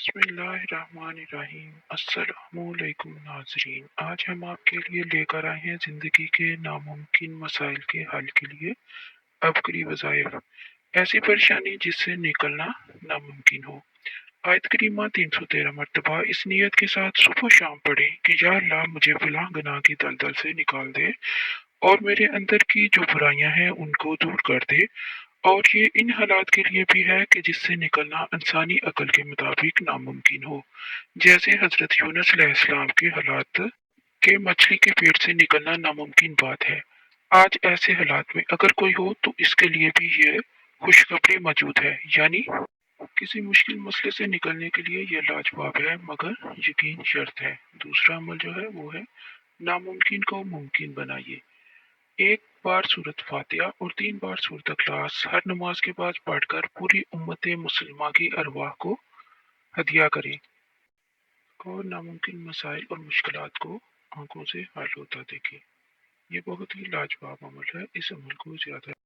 بسم اللہ الرحمن الرحیم۔ السلام علیکم ناظرین، آج ہم آپ کے لیے لے کر آئے ہیں زندگی کے ناممکن مسائل کے حل کے لیے عبقری وظائف، ایسی پریشانی جس سے نکلنا ناممکن ہو۔ آیت کریمہ 313 مرتبہ اس نیت کے ساتھ صبح و شام پڑھیں کہ یا اللہ مجھے فلاں گناہ کی دلدل سے نکال دے اور میرے اندر کی جو برائیاں ہیں ان کو دور کر دے، اور یہ ان حالات کے لیے بھی ہے کہ جس سے نکلنا انسانی عقل کے مطابق ناممکن ہو، جیسے حضرت یونس علیہ السلام کے حالات کہ مچھلی کے پیٹ سے نکلنا ناممکن بات ہے۔ آج ایسے حالات میں اگر کوئی ہو تو اس کے لیے بھی یہ خوشخبری موجود ہے، یعنی کسی مشکل مسئلے سے نکلنے کے لیے یہ لاجواب ہے، مگر یقین شرط ہے۔ دوسرا عمل جو ہے وہ ہے ناممکن کو ممکن بنائیے۔ ایک بار سورت فاتحہ اور 3 بار سورت اخلاص ہر نماز کے بعد پڑھ کر پوری امت مسلمہ کی ارواح کو ہدیہ کریں اور ناممکن مسائل اور مشکلات کو آنکھوں سے حل ہوتا دیکھیں۔ یہ بہت ہی لاجواب عمل ہے، اس عمل کو زیادہ